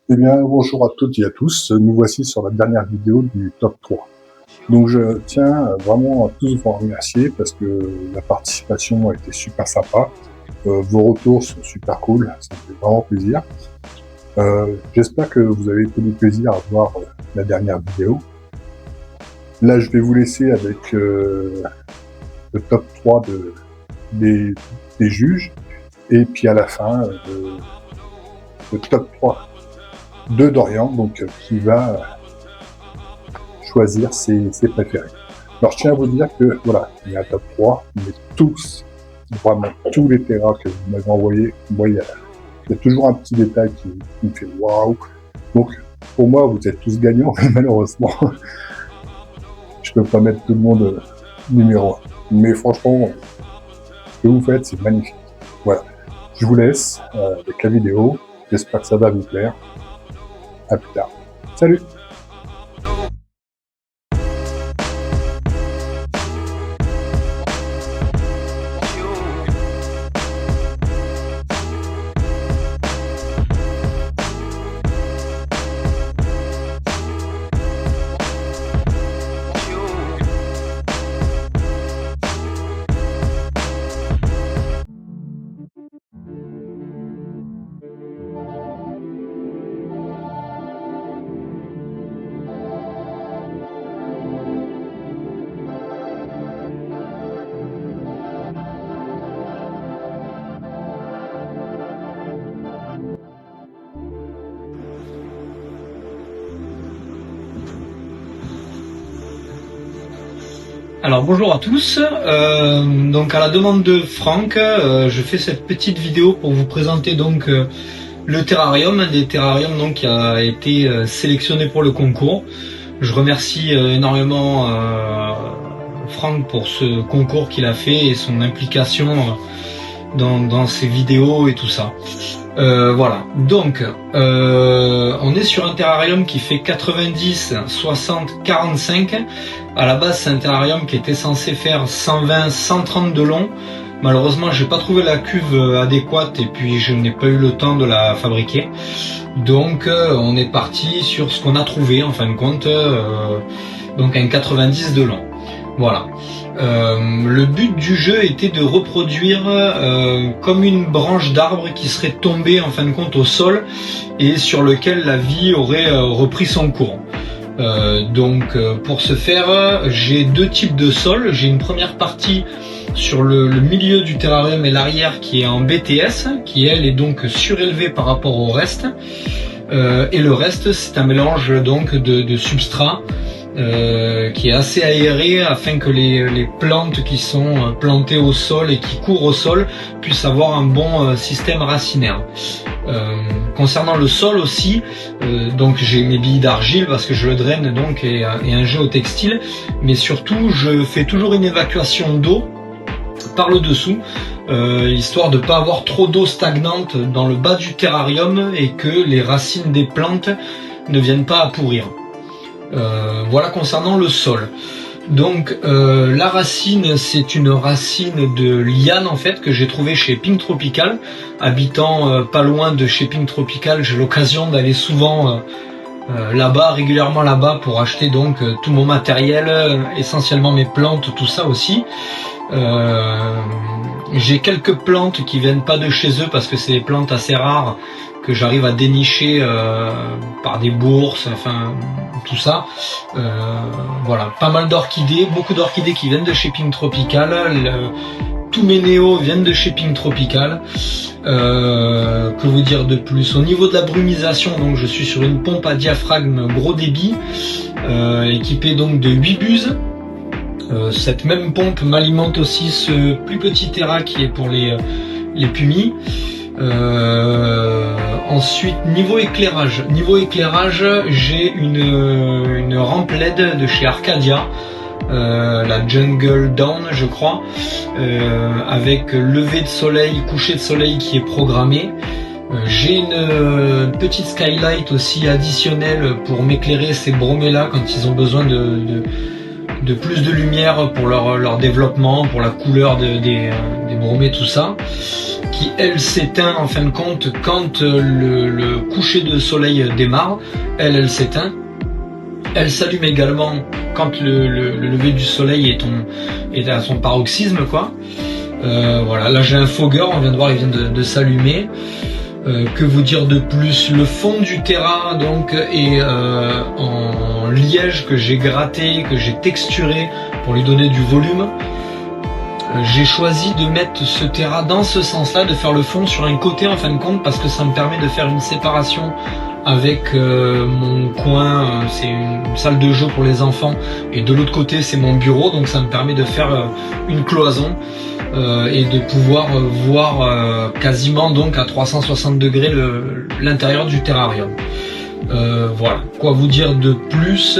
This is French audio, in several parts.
Eh bien, bonjour à toutes et à tous. Nous voici sur la dernière vidéo du top 3. Donc, je tiens vraiment à tous vous remercier parce que la participation a été super sympa. Vos retours sont super cool. Ça me fait vraiment plaisir. J'espère que vous avez eu du plaisir à voir la dernière vidéo. Là, je vais vous laisser avec le top 3 des juges. Et puis à la fin, le top 3 de Dorian, donc qui va choisir ses préférés. Alors je tiens à vous dire que voilà, il y a un top 3, mais tous, vraiment tous les terrains que vous m'avez envoyés, moi il y a toujours un petit détail qui me fait waouh. Donc pour moi vous êtes tous gagnants, mais malheureusement je peux pas mettre tout le monde numéro 1. Mais franchement, ce que vous faites c'est magnifique. Voilà, je vous laisse avec la vidéo, j'espère que ça va vous plaire. À plus tard. Salut! Alors bonjour à tous, donc à la demande de Franck, je fais cette petite vidéo pour vous présenter donc le terrarium, un des terrariums donc qui a été sélectionné pour le concours. Je remercie énormément Franck pour ce concours qu'il a fait et son implication dans ses vidéos et tout ça. Voilà, donc on est sur un terrarium qui fait 90, 60, 45. À la base c'est un terrarium qui était censé faire 120, 130 de long. Malheureusement j'ai pas trouvé la cuve adéquate et puis je n'ai pas eu le temps de la fabriquer. Donc on est parti sur ce qu'on a trouvé en fin de compte, donc un 90 de long. Voilà. Le but du jeu était de reproduire comme une branche d'arbre qui serait tombée en fin de compte au sol et sur lequel la vie aurait repris son cours. Donc pour ce faire, j'ai deux types de sol. J'ai une première partie sur le milieu du terrarium et l'arrière qui est en BTS, qui elle est donc surélevée par rapport au reste. Et le reste c'est un mélange donc de substrat qui est assez aéré afin que les plantes qui sont plantées au sol et qui courent au sol puissent avoir un bon système racinaire. Concernant le sol aussi, donc j'ai mes billes d'argile parce que je le draine donc et un géotextile, mais surtout je fais toujours une évacuation d'eau par le dessous, histoire de ne pas avoir trop d'eau stagnante dans le bas du terrarium et que les racines des plantes ne viennent pas à pourrir. Voilà concernant le sol. Donc la racine, c'est une racine de liane en fait que j'ai trouvée chez Pink Tropical. Habitant pas loin de chez Pink Tropical, j'ai l'occasion d'aller souvent là-bas, régulièrement là-bas pour acheter donc tout mon matériel, essentiellement mes plantes, tout ça aussi. J'ai quelques plantes qui viennent pas de chez eux parce que c'est des plantes assez rares que j'arrive à dénicher par des bourses, enfin tout ça. Voilà, pas mal d'orchidées, beaucoup d'orchidées qui viennent de chez Pink Tropical. Tous mes néos viennent de chez Pink Tropical. Que vous dire de plus? Au niveau de la brumisation, donc je suis sur une pompe à diaphragme gros débit, équipée donc de 8 buses. Cette même pompe m'alimente aussi ce plus petit terra qui est pour les pumis. Ensuite niveau éclairage, j'ai une rampe LED de chez Arcadia, la Jungle Dawn je crois, avec lever de soleil, coucher de soleil qui est programmé. J'ai une petite skylight aussi additionnelle pour m'éclairer ces bromés là quand ils ont besoin de plus de lumière pour leur développement, pour la couleur des bromées, tout ça, qui elle s'éteint en fin de compte quand le coucher de soleil démarre. Elle s'éteint. Elle s'allume également quand le lever du soleil est à son paroxysme, quoi. Voilà, là j'ai un fogueur, on vient de voir, il vient de s'allumer. Que vous dire de plus? Le fond du terrain donc est en liège que j'ai gratté, que j'ai texturé pour lui donner du volume. J'ai choisi de mettre ce terrain dans ce sens-là, de faire le fond sur un côté en fin de compte, parce que ça me permet de faire une séparation avec mon coin, c'est une salle de jeu pour les enfants, et de l'autre côté c'est mon bureau, donc ça me permet de faire une cloison et de pouvoir voir quasiment donc à 360 degrés l'intérieur du terrarium. Voilà, quoi vous dire de plus?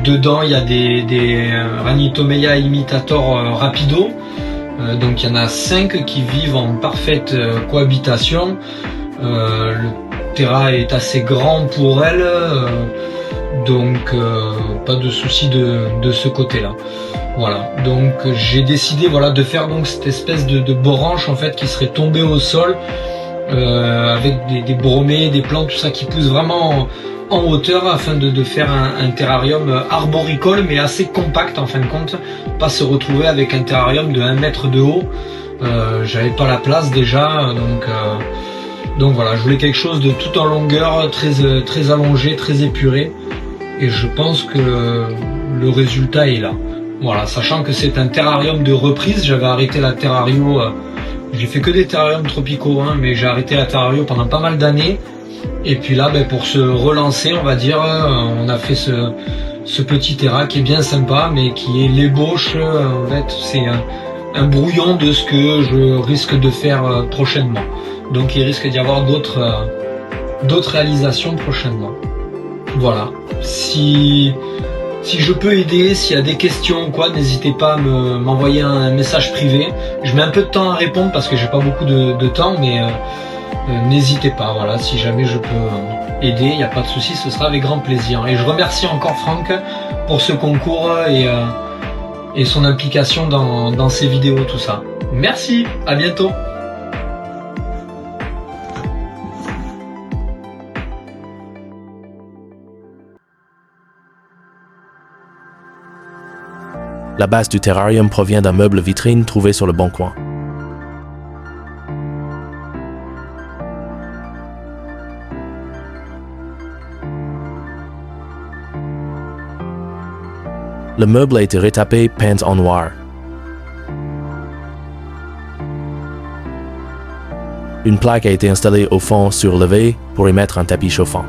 Dedans il y a des Ranitomea imitator rapido, donc il y en a 5 qui vivent en parfaite cohabitation. Le terrain est assez grand pour elle, donc pas de souci de ce côté-là. Voilà, donc j'ai décidé de faire donc cette espèce de branche en fait qui serait tombée au sol, avec des bromées, des plantes, tout ça qui pousse vraiment en hauteur, afin de faire un terrarium arboricole mais assez compact en fin de compte, pas se retrouver avec un terrarium de 1 mètre de haut. J'avais pas la place déjà, donc voilà, je voulais quelque chose de tout en longueur, très allongé, très épuré, et je pense que le résultat est là. Voilà, sachant que c'est un terrarium de reprise, j'avais arrêté la terrario, j'ai fait que des terrariums tropicaux, mais j'ai arrêté la terrario pendant pas mal d'années, et puis là, pour se relancer, on va dire, on a fait ce petit terrain qui est bien sympa, mais qui est l'ébauche, en fait, c'est un brouillon de ce que je risque de faire prochainement. Donc il risque d'y avoir d'autres réalisations prochainement. Voilà. Si je peux aider, s'il y a des questions ou quoi, n'hésitez pas à m'envoyer un message privé. Je mets un peu de temps à répondre parce que j'ai pas beaucoup de temps, mais n'hésitez pas. Voilà, si jamais je peux aider, il n'y a pas de souci, ce sera avec grand plaisir. Et je remercie encore Franck pour ce concours et son implication dans ces vidéos, tout ça. Merci, à bientôt. La base du terrarium provient d'un meuble vitrine trouvé sur le bon coin. Le meuble a été retapé, peint en noir. Une plaque a été installée au fond surlevé pour y mettre un tapis chauffant.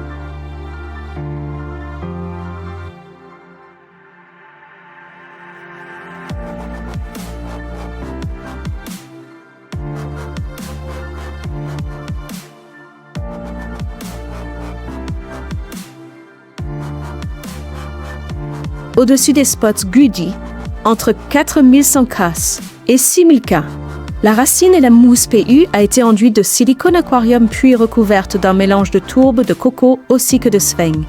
Au-dessus des spots Goody, entre 4100 K et 6000 K, la racine et la mousse PU a été enduite de silicone aquarium puis recouverte d'un mélange de tourbe, de coco ainsi que de sphène.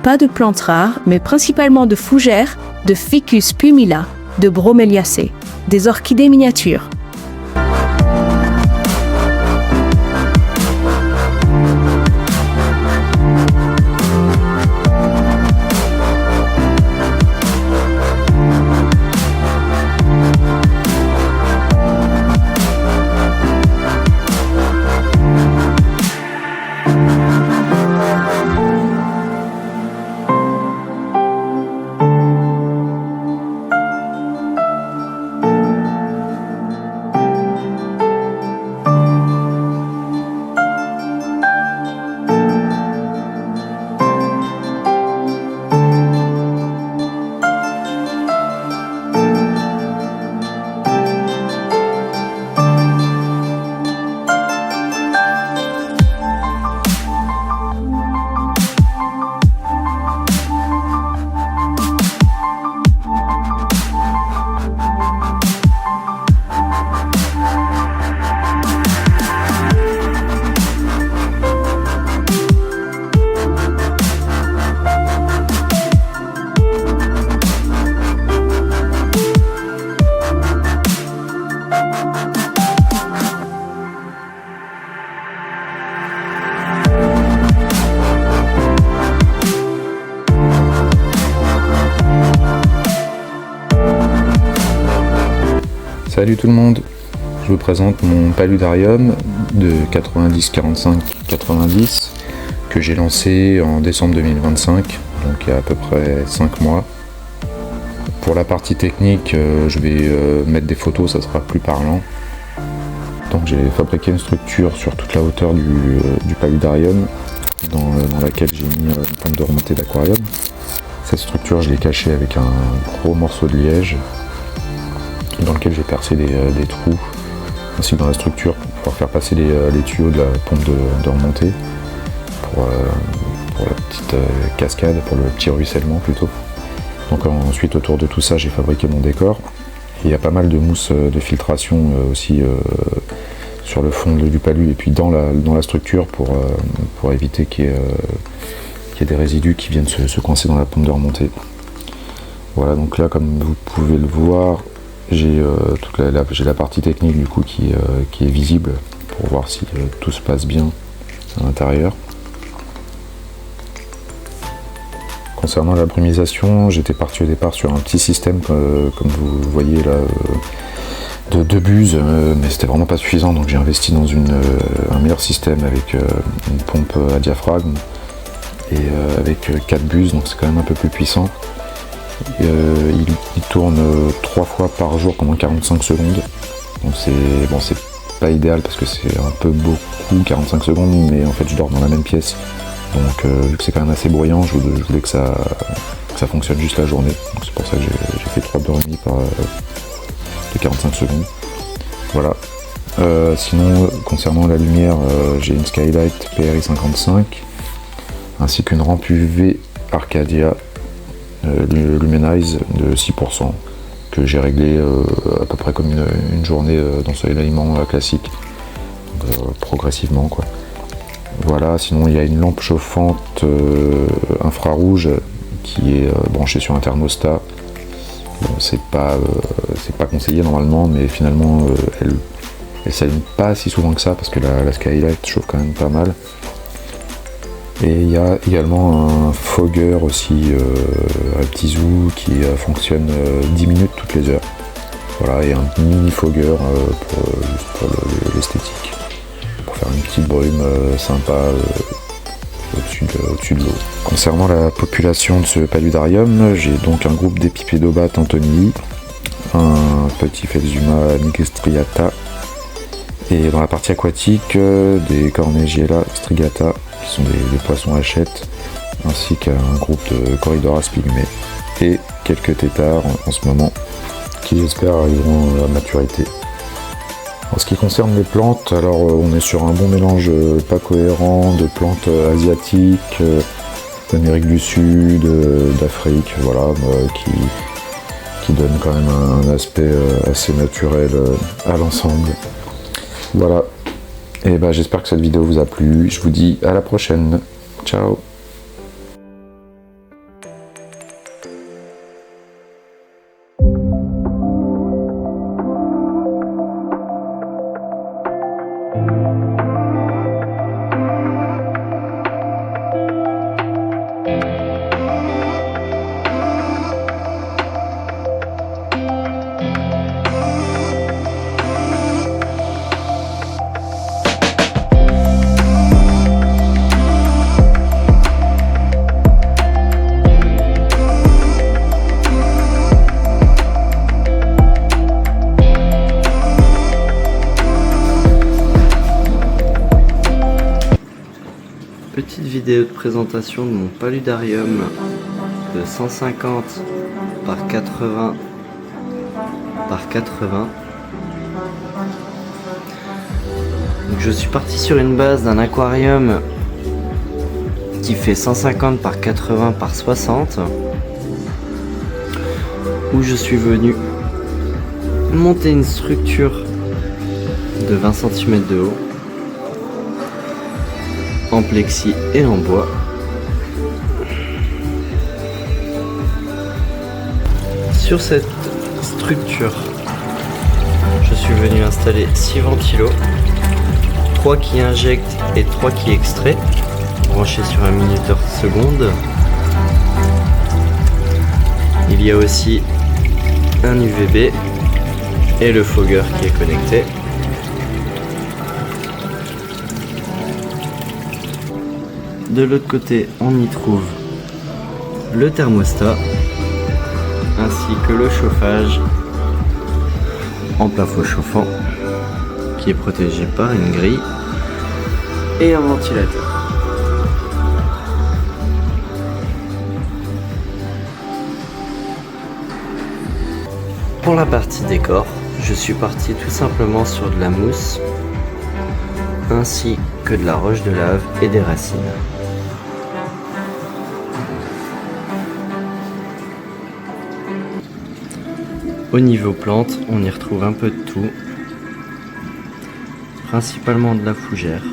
Pas de plantes rares, mais principalement de fougères, de Ficus pumila, de broméliacées, des orchidées miniatures. Salut tout le monde, je vous présente mon paludarium de 90-45-90 que j'ai lancé en décembre 2025, donc il y a à peu près 5 mois. Pour la partie technique, je vais mettre des photos, ça sera plus parlant. Donc j'ai fabriqué une structure sur toute la hauteur du paludarium dans laquelle j'ai mis une pompe de remontée d'aquarium. Cette structure, je l'ai cachée avec un gros morceau de liège dans lequel j'ai percé des trous ainsi que dans la structure pour pouvoir faire passer les tuyaux de la pompe de remontée pour la petite cascade, pour le petit ruissellement plutôt. Donc ensuite autour de tout ça j'ai fabriqué mon décor. Il y a pas mal de mousse de filtration aussi sur le fond du palu et puis dans la structure pour éviter qu'il y ait des résidus qui viennent se coincer dans la pompe de remontée. Voilà, donc là comme vous pouvez le voir, j'ai la partie technique du coup qui est visible pour voir si tout se passe bien à l'intérieur. Concernant la brumisation, j'étais parti au départ sur un petit système comme vous voyez là de 2 buses, mais c'était vraiment pas suffisant, donc j'ai investi dans un meilleur système avec une pompe à diaphragme et avec 4 buses, donc c'est quand même un peu plus puissant. Il tourne 3 fois par jour pendant 45 secondes, donc c'est pas idéal parce que c'est un peu beaucoup 45 secondes, mais en fait je dors dans la même pièce, donc vu que c'est quand même assez bruyant, je voulais que ça fonctionne juste la journée, donc c'est pour ça que j'ai fait 3 dormis de 45 secondes. Voilà. Sinon concernant la lumière, j'ai une Skylight PRI 55 ainsi qu'une rampe UV Arcadia Lumenize de 6% que j'ai réglé à peu près comme une journée d'ensoleillement classique, progressivement quoi. Voilà, sinon il y a une lampe chauffante infrarouge qui est branchée sur un thermostat. Bon, c'est pas conseillé normalement, mais finalement elle s'allume pas si souvent que ça parce que la Skylight chauffe quand même pas mal. Et il y a également un fogger aussi à petit zoo qui fonctionne 10 minutes toutes les heures. Voilà, et un mini fogger juste pour l'esthétique, pour faire une petite brume sympa au-dessus de l'eau. Concernant la population de ce paludarium, j'ai donc un groupe d'Epipédobates antonii, un petit Phelsuma nigestriata, et dans la partie aquatique, des Cornegiella strigata, qui sont des poissons hachette, ainsi qu'un groupe de Corydoras pilumé, et quelques têtards en ce moment, qui j'espère arriveront à maturité. En ce qui concerne les plantes, alors on est sur un bon mélange pas cohérent de plantes asiatiques, d'Amérique du Sud, d'Afrique, voilà, qui donne quand même un aspect assez naturel à l'ensemble. Voilà, et j'espère que cette vidéo vous a plu, je vous dis à la prochaine, ciao. Petite vidéo de présentation de mon paludarium de 150 par 80 par 80. Donc je suis parti sur une base d'un aquarium qui fait 150 par 80 par 60, où je suis venu monter une structure de 20 cm de haut en plexi et en bois. Sur cette structure, je suis venu installer 6 ventilos, 3 qui injectent et 3 qui extraient, branchés sur un minuteur seconde. Il y a aussi un UVB et le fogger qui est connecté. De l'autre côté, on y trouve le thermostat ainsi que le chauffage en plafond chauffant qui est protégé par une grille et un ventilateur. Pour la partie décor, je suis parti tout simplement sur de la mousse ainsi que de la roche de lave et des racines. Au niveau plantes, on y retrouve un peu de tout, principalement de la fougère,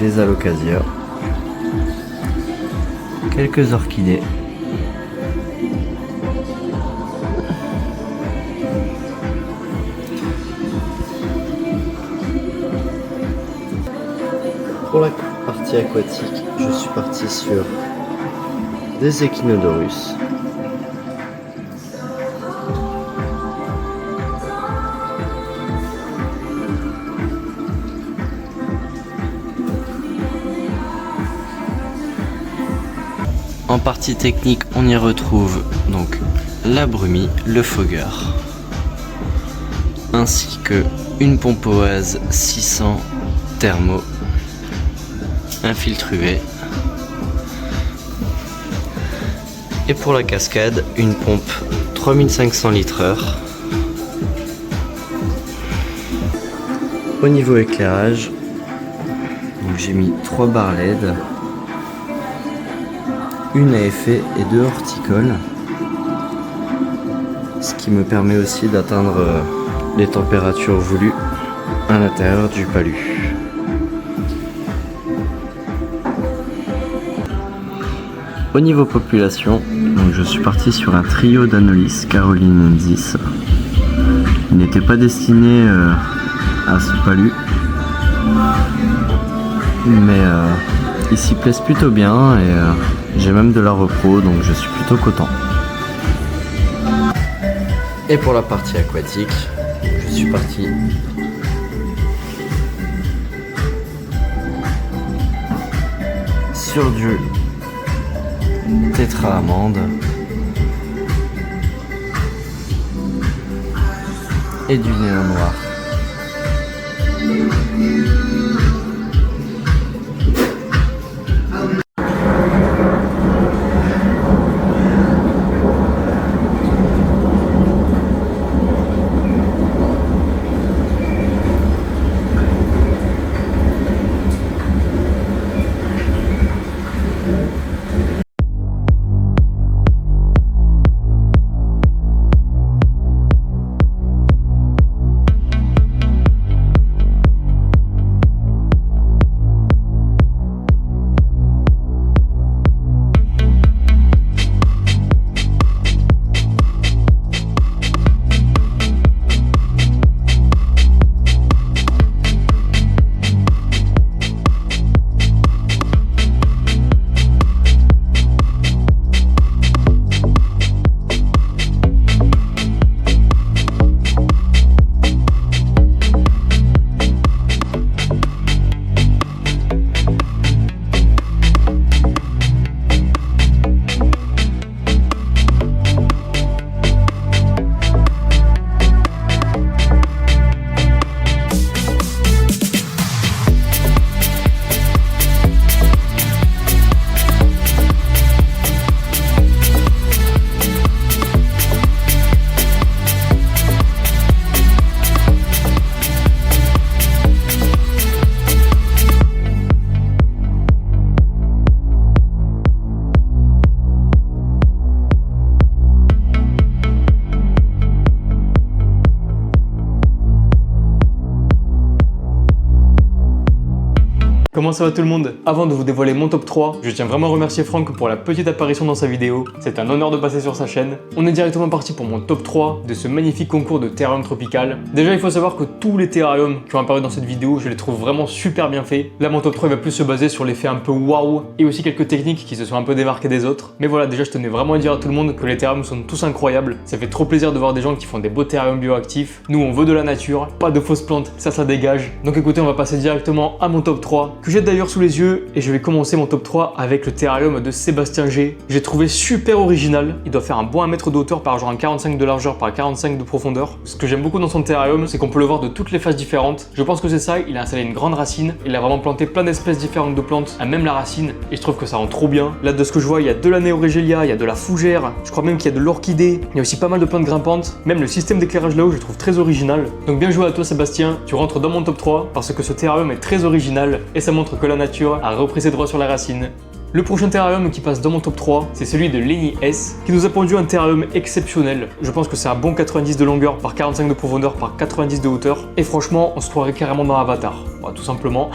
des alocasias, quelques orchidées, pour la partie aquatique, je suis parti sur des echinodorus, en partie technique, on y retrouve donc la brumie, le fogger, ainsi que une pompe OASE 600 thermo, un filtre UV, et pour la cascade, une pompe 3500 litres/heure. Au niveau éclairage, j'ai mis 3 barres LED, une à effet et 2 horticoles, ce qui me permet aussi d'atteindre les températures voulues à l'intérieur du palu. Au niveau population, donc je suis parti sur un trio d'Anolis carolinensis. Il n'était pas destiné à ce palu, mais il s'y plaise plutôt bien et j'ai même de la repro, donc je suis plutôt content. Et pour la partie aquatique, je suis parti sur du tétra amande et du néon noir. Comment ça va tout le monde? Avant de vous dévoiler mon top 3, je tiens vraiment à remercier Franck pour la petite apparition dans sa vidéo. C'est un honneur de passer sur sa chaîne. On est directement parti pour mon top 3 de ce magnifique concours de terrarium tropical. Déjà, il faut savoir que tous les terrariums qui ont apparu dans cette vidéo, je les trouve vraiment super bien faits. Là, mon top 3 va plus se baser sur l'effet un peu waouh et aussi quelques techniques qui se sont un peu démarquées des autres. Mais voilà, déjà, je tenais vraiment à dire à tout le monde que les terrariums sont tous incroyables. Ça fait trop plaisir de voir des gens qui font des beaux terrariums bioactifs. Nous, on veut de la nature, pas de fausses plantes, ça dégage. Donc écoutez, on va passer directement à mon top 3, que j'ai d'ailleurs sous les yeux. Et je vais commencer mon top 3 avec le terrarium de Sébastien G. J'ai trouvé super original. Il doit faire un bon 1 mètre de hauteur par genre un 45 de largeur par 45 de profondeur. Ce que j'aime beaucoup dans son terrarium, c'est qu'on peut le voir de toutes les faces différentes. Je pense que c'est ça, il a installé une grande racine. Il a vraiment planté plein d'espèces différentes de plantes à même la racine. Et je trouve que ça rend trop bien. Là, de ce que je vois, il y a de la néorégelia, il y a de la fougère. Je crois même qu'il y a de l'orchidée. Il y a aussi pas mal de plantes grimpantes. Même le système d'éclairage là-haut, je le trouve très original. Donc bien joué à toi Sébastien. Tu rentres dans mon top 3 parce que ce terrarium est très original et ça montre que la nature a repris ses droits sur la racine. Le prochain terrarium qui passe dans mon top 3, c'est celui de Lenny S, qui nous a pondu un terrarium exceptionnel. Je pense que c'est un bon 90 de longueur par 45 de profondeur par 90 de hauteur. Et franchement, on se croirait carrément dans Avatar. Bah, tout simplement.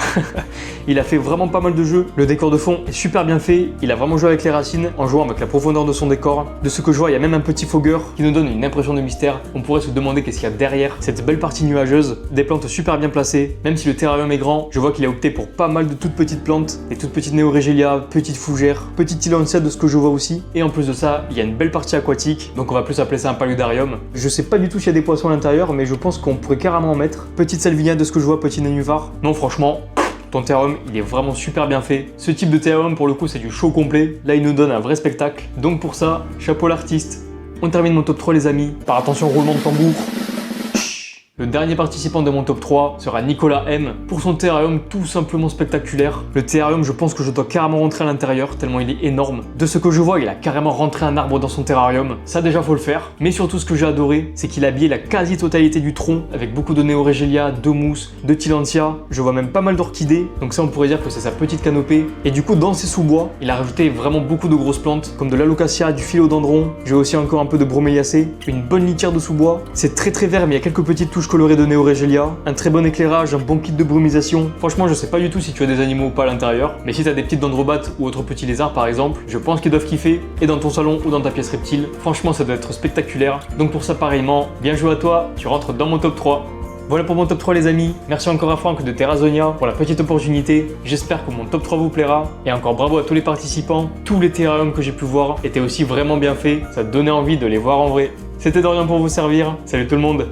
Il a fait vraiment pas mal de jeux. Le décor de fond est super bien fait. Il a vraiment joué avec les racines en jouant avec la profondeur de son décor. De ce que je vois, il y a même un petit fogueur qui nous donne une impression de mystère. On pourrait se demander qu'est-ce qu'il y a derrière cette belle partie nuageuse. Des plantes super bien placées. Même si le terrarium est grand, je vois qu'il a opté pour pas mal de toutes petites plantes. Des toutes petites néorégelia, petite fougère, petite tillandsia de ce que je vois aussi. Et en plus de ça, il y a une belle partie aquatique, donc on va plus appeler ça un paludarium. Je sais pas du tout s'il y a des poissons à l'intérieur, mais je pense qu'on pourrait carrément en mettre. Petite salvinia de ce que je vois, petit nénuphar. Non, franchement, ton terrarium, il est vraiment super bien fait. Ce type de terrarium, pour le coup, c'est du show complet. Là, il nous donne un vrai spectacle. Donc pour ça, chapeau l'artiste. On termine mon top 3, les amis, par attention roulement de tambour. Le dernier participant de mon top 3 sera Nicolas M pour son terrarium tout simplement spectaculaire. Le terrarium, je pense que je dois carrément rentrer à l'intérieur tellement il est énorme. De ce que je vois, il a carrément rentré un arbre dans son terrarium. Ça déjà faut le faire. Mais surtout ce que j'ai adoré, c'est qu'il a habillé la quasi-totalité du tronc avec beaucoup de néorégelia, de mousse, de tillandsia. Je vois même pas mal d'orchidées. Donc ça on pourrait dire que c'est sa petite canopée. Et du coup dans ses sous-bois, il a rajouté vraiment beaucoup de grosses plantes comme de l'alocasia, du philodendron. J'ai aussi encore un peu de broméliacée, une bonne litière de sous-bois. C'est très vert mais il y a quelques petites touches coloré de néorégelia, un très bon éclairage, un bon kit de brumisation. Franchement, je sais pas du tout si tu as des animaux ou pas à l'intérieur, mais si tu as des petites dendrobates ou autres petits lézards par exemple, je pense qu'ils doivent kiffer, et dans ton salon ou dans ta pièce reptile. Franchement, ça doit être spectaculaire. Donc pour ça, pareillement, bien joué à toi, tu rentres dans mon top 3. Voilà pour mon top 3 les amis, merci encore à Franck de Terrazonia pour la petite opportunité, j'espère que mon top 3 vous plaira, et encore bravo à tous les participants, tous les terrariums que j'ai pu voir étaient aussi vraiment bien faits, ça donnait envie de les voir en vrai. C'était Dorian pour vous servir, salut tout le monde.